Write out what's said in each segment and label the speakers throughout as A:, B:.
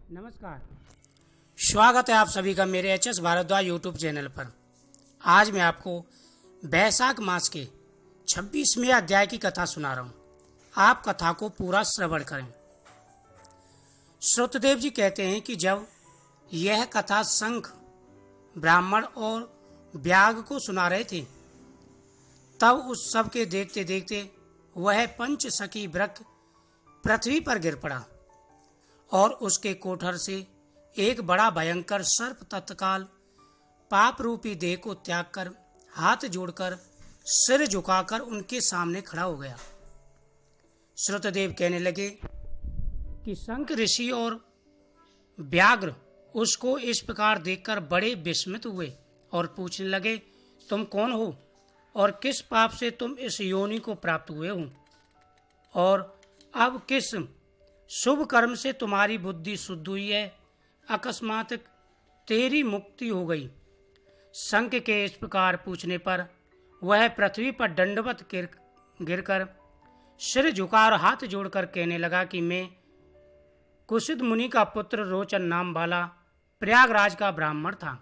A: नमस्कार, स्वागत है आप सभी का मेरे H S Bhardwaj YouTube channel पर। आज मैं आपको बैसाख मास के 26वें अध्याय की कथा सुना रहा हूँ। आप कथा को पूरा श्रवण करें। श्रुतदेव जी कहते हैं कि जब यह कथा शंख, ब्राह्मण और व्याग को सुना रहे थे, तब उस सब के देखते देखते वह पंचसखी वृक्ष पृथ्वी पर गिर पड़ा और उसके कोठर से एक बड़ा भयंकर सर्प तत्काल पाप रूपी देह को त्याग कर हाथ जोड़कर सिर झुकाकर उनके सामने खड़ा हो गया। श्रुतदेव कहने लगे कि शंख ऋषि और व्याघ्र उसको इस प्रकार देखकर बड़े विस्मित हुए और पूछने लगे, तुम कौन हो और किस पाप से तुम इस योनि को प्राप्त हुए हो, और अब किस शुभ कर्म से तुम्हारी बुद्धि शुद्ध हुई है, अकस्मात तेरी मुक्ति हो गई। शंख के इस प्रकार पूछने पर वह पृथ्वी पर दंडवत गिरकर सिर झुका और हाथ जोड़कर कहने लगा कि मैं कुशिद मुनि का पुत्र रोचन नाम वाला प्रयागराज का ब्राह्मण था।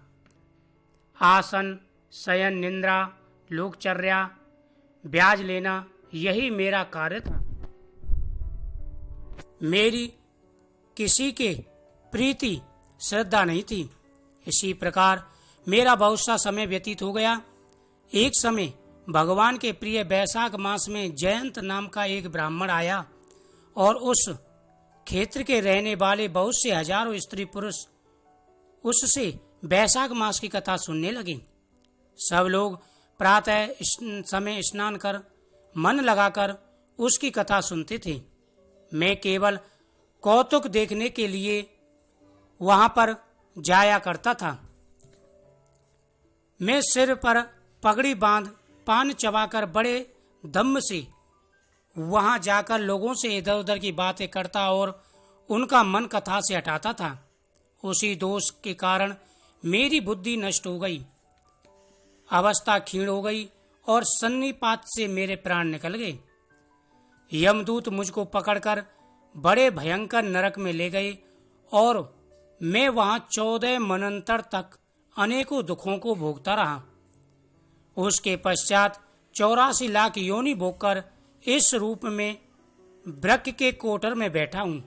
A: आसन, शयन, निंद्रा, लोकचर्या, ब्याज लेना, यही मेरा कार्य था। मेरी किसी के प्रीति श्रद्धा नहीं थी। इसी प्रकार मेरा बहुत सा समय व्यतीत हो गया। एक समय भगवान के प्रिय बैसाख मास में जयंत नाम का एक ब्राह्मण आया और उस क्षेत्र के रहने वाले बहुत से हजारों स्त्री पुरुष उससे बैसाख मास की कथा सुनने लगे। सब लोग प्रातः समय स्नान कर मन लगाकर उसकी कथा सुनते थे। मैं केवल कौतुक देखने के लिए वहां पर जाया करता था। मैं सिर पर पगड़ी बांध पान चबाकर बड़े दम्भ से वहां जाकर लोगों से इधर उधर की बातें करता और उनका मन कथा से हटाता था। उसी दोष के कारण मेरी बुद्धि नष्ट हो गई, अवस्था क्षीण हो गई और सन्निपात से मेरे प्राण निकल गए। यमदूत मुझको पकड़कर बड़े भयंकर नरक में ले गए और मैं वहां 14 मनंतर तक अनेकों दुखों को भोगता रहा। उसके पश्चात 84 लाख योनि भोगकर इस रूप में वृक्ष के कोटर में बैठा हूँ।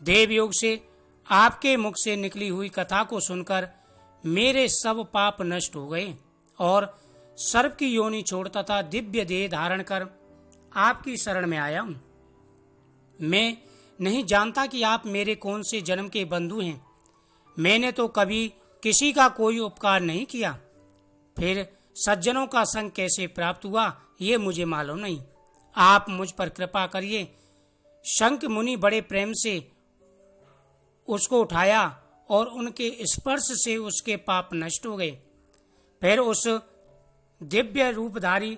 A: देवयोग से आपके मुख से निकली हुई कथा को सुनकर मेरे सब पाप नष्ट हो गए और सर्प की योनि छोड़ तथा दिव्य देह धारण कर आपकी शरण में आया हूं। मैं नहीं जानता कि आप मेरे कौन से जन्म के बंधु हैं। मैंने तो कभी किसी का कोई उपकार नहीं किया, फिर सज्जनों का संग कैसे प्राप्त हुआ ये मुझे मालूम नहीं। आप मुझ पर कृपा करिए। शंख मुनि बड़े प्रेम से उसको उठाया और उनके स्पर्श से उसके पाप नष्ट हो गए। फिर उस दिव्य रूपधारी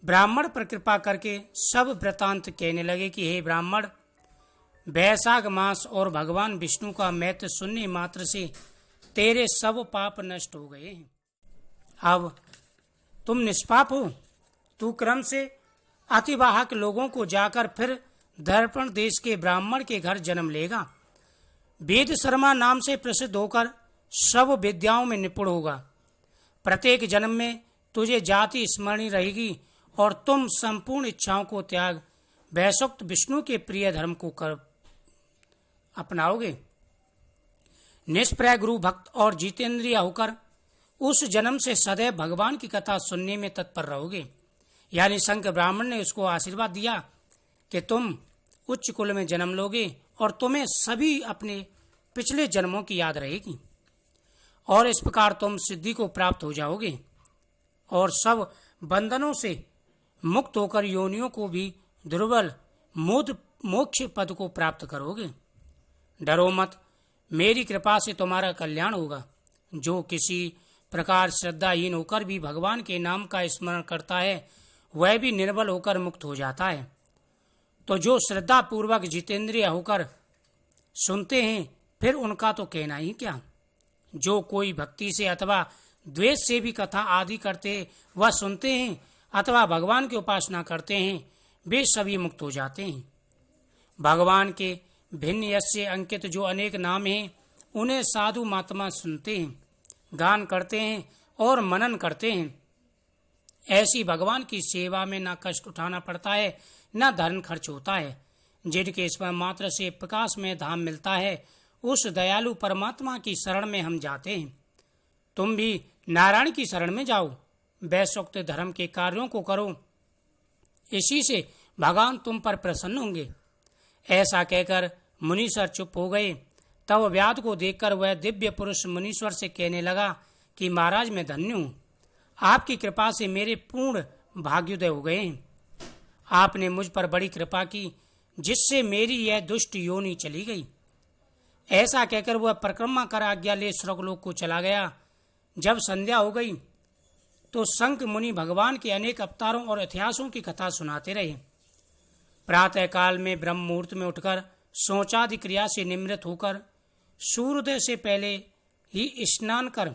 A: ब्राह्मण पर कृपा करके सब वृतांत कहने लगे कि हे ब्राह्मण, बैसाख मास और भगवान विष्णु का महत्व सुनने मात्र से तेरे सब पाप नष्ट हो गए हैं। अब तुम निष्पाप हो। तू क्रम से अतिवाहक लोगों को जाकर फिर दर्पण देश के ब्राह्मण के घर जन्म लेगा। वेद शर्मा नाम से प्रसिद्ध होकर सब विद्याओं में निपुण होगा। प्रत्येक जन्म में तुझे जाति स्मरणी रहेगी और तुम संपूर्ण इच्छाओं को त्याग वैसुक्त विष्णु के प्रिय धर्म को कर अपनाओगे। निष्प्रय गुरु भक्त और जितेंद्रिय होकर उस जन्म से सदैव भगवान की कथा सुनने में तत्पर रहोगे। यानी शंख ब्राह्मण ने उसको आशीर्वाद दिया कि तुम उच्च कुल में जन्म लोगे और तुम्हें सभी अपने पिछले जन्मों की याद रहेगी और इस प्रकार तुम सिद्धि को प्राप्त हो जाओगे और सब बंधनों से मुक्त होकर योनियों को भी दुर्बल मोक्ष पद को प्राप्त करोगे। डरो मत, मेरी कृपा से तुम्हारा कल्याण होगा। जो किसी प्रकार श्रद्धाहीन होकर भी भगवान के नाम का स्मरण करता है वह भी निर्बल होकर मुक्त हो जाता है। तो जो श्रद्धा पूर्वक जितेंद्रिय होकर सुनते हैं फिर उनका तो कहना ही क्या। जो कोई भक्ति से अथवा द्वेष से भी कथा आदि करते वह सुनते हैं अथवा भगवान की उपासना करते हैं वे सभी मुक्त हो जाते हैं। भगवान के भिन्न यश से अंकित जो अनेक नाम हैं, उन्हें साधु महात्मा सुनते हैं, गान करते हैं और मनन करते हैं। ऐसी भगवान की सेवा में न कष्ट उठाना पड़ता है, न धन खर्च होता है। जिनके स्मरण मात्र से प्रकाश में धाम मिलता है, उस दयालु परमात्मा की शरण में हम जाते हैं। तुम भी नारायण की शरण में जाओ, वैसोक्त धर्म के कार्यों को करो, इसी से भगवान तुम पर प्रसन्न होंगे। ऐसा कहकर मुनीश्वर चुप हो गए। तब व्याध को देखकर वह दिव्य पुरुष मुनीश्वर से कहने लगा कि महाराज, मैं धन्य हूँ, आपकी कृपा से मेरे पूर्ण भाग्योदय हो गए हैं। आपने मुझ पर बड़ी कृपा की, जिससे मेरी यह दुष्ट योनि चली गई। ऐसा कहकर वह परिक्रमा कर आज्ञा ले स्वर्गलोक को चला गया। जब संध्या हो गई तो संक मुनि भगवान के अनेक अवतारों और इतिहासों की कथा सुनाते रहे। प्रातः काल में ब्रह्म मुहूर्त में उठकर शौचादि क्रिया से निवृत्त होकर सूर्योदय से पहले ही स्नान कर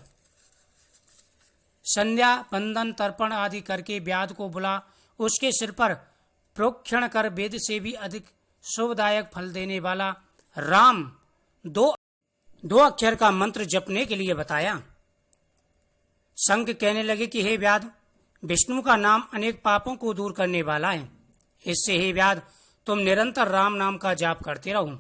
A: संध्या बंदन तर्पण आदि करके व्याध को बुला उसके सिर पर प्रोक्षण कर वेद से भी अधिक शुभदायक फल देने वाला राम दो अक्षर का मंत्र जपने के लिए बताया। संक कहने लगे कि हे व्याध, विष्णु का नाम अनेक पापों को दूर करने वाला है। इससे हे व्याध, तुम निरंतर राम नाम का जाप करते रहो।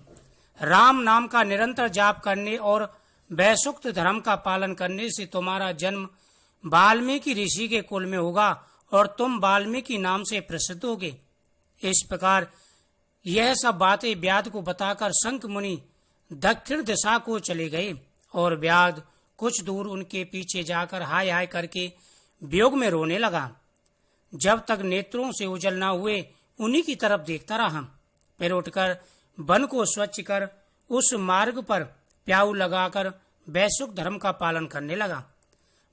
A: राम नाम का निरंतर जाप करने और वैसुक्त धर्म का पालन करने से तुम्हारा जन्म वाल्मीकि ऋषि के कुल में होगा और तुम वाल्मीकि नाम से प्रसिद्ध होगे। इस प्रकार यह सब बातें व्याध को बताकर संक मुनि दक्षिण दिशा को चले गए और व्याध कुछ दूर उनके पीछे जाकर हाय हाय करके वियोग में रोने लगा। जब तक नेत्रों से ओझल न हुए उन्हीं की तरफ देखता रहा। फिर उठकर वन को स्वच्छ कर उस मार्ग पर प्याऊ लगाकर वैश्विक धर्म का पालन करने लगा।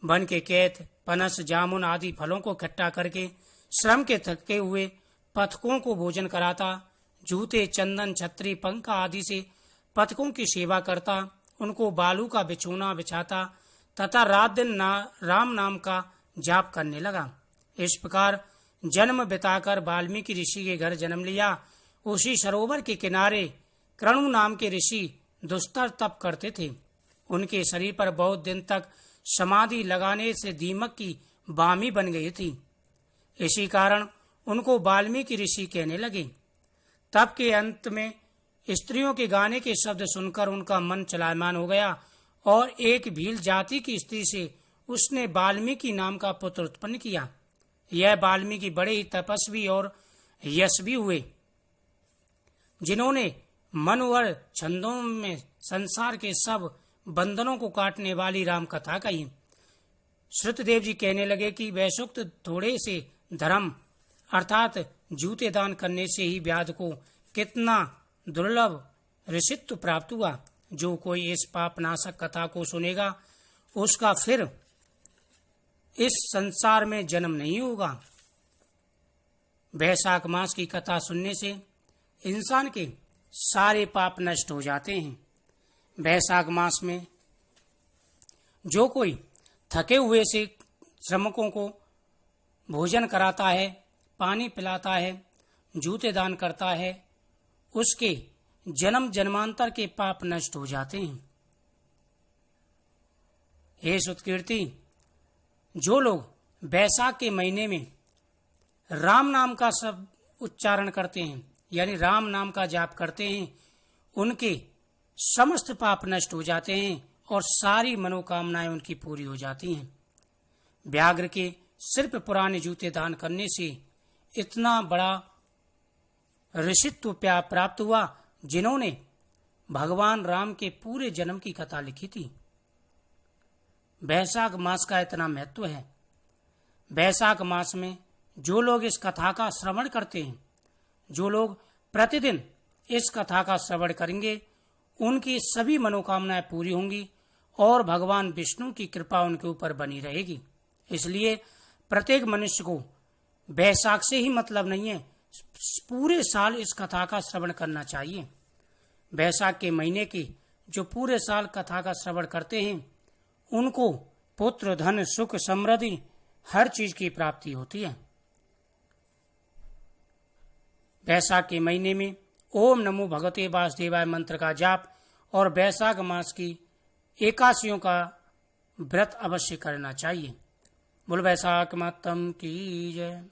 A: वन के कैत, पनस, जामुन आदि फलों को इकट्ठा करके श्रम के थके हुए पथकों को भोजन कराता, जूते, चंदन, छत्री, पंखा आदि से पथकों की सेवा करता, उनको बालू का बिछोना बिछाता तथा रात दिन राम नाम का जाप करने लगा। इस प्रकार जन्म बिताकर वाल्मीकि ऋषि के घर जन्म लिया। उसी सरोवर के किनारे कृणु नाम के ऋषि दुस्तर तप करते थे। उनके शरीर पर बहुत दिन तक समाधि लगाने से दीमक की बामी बन गई थी। इसी कारण उनको वाल्मीकि ऋषि कहने लगे। तप के अंत में स्त्रियों के गाने के शब्द सुनकर उनका मन चलायमान हो गया और एक भील जाति की स्त्री से उसने वाल्मीकि नाम का पुत्र उत्पन्न किया। यह वाल्मीकि बड़े ही तपस्वी और यशस्वी हुए, जिन्होंने मनोहर छंदों में संसार के सब बंधनों को काटने वाली राम कथा कही। श्रुतदेव जी कहने लगे कि वैसुक्त थोड़े से धर्म अर्थात जूते दान करने से ही व्याध को कितना दुर्लभ ऋषित्व प्राप्त हुआ। जो कोई इस पाप नाशक कथा को सुनेगा उसका फिर इस संसार में जन्म नहीं होगा। वैशाख मास की कथा सुनने से इंसान के सारे पाप नष्ट हो जाते हैं। वैशाख मास में जो कोई थके हुए से श्रमिकों को भोजन कराता है, पानी पिलाता है, जूते दान करता है, उसके जन्म जन्मांतर के पाप नष्ट हो जाते हैं। हे सुतकीर्ति, जो लोग वैशाख के महीने में राम नाम का सब उच्चारण करते हैं यानी राम नाम का जाप करते हैं, उनके समस्त पाप नष्ट हो जाते हैं और सारी मनोकामनाएं उनकी पूरी हो जाती हैं। व्याघ्र के सिर्फ पुराने जूते दान करने से इतना बड़ा ऋषित्व प्राप्त हुआ, जिन्होंने भगवान राम के पूरे जन्म की कथा लिखी थी। वैशाख मास का इतना महत्व है। वैशाख मास में जो लोग इस कथा का श्रवण करते हैं, जो लोग प्रतिदिन इस कथा का श्रवण करेंगे, उनकी सभी मनोकामनाएं पूरी होंगी और भगवान विष्णु की कृपा उनके ऊपर बनी रहेगी। इसलिए प्रत्येक मनुष्य को वैशाख से ही मतलब नहीं है, पूरे साल इस कथा का श्रवण करना चाहिए। वैशाख के महीने की जो पूरे साल कथा का श्रवण करते हैं, उनको पुत्र, धन, सुख, समृद्धि हर चीज की प्राप्ति होती है। वैशाख के महीने में ओम नमो भगवते वासुदेवाय मंत्र का जाप और वैशाख मास की एकादशियों का व्रत अवश्य करना चाहिए। बोल वैशाख मातम की जय।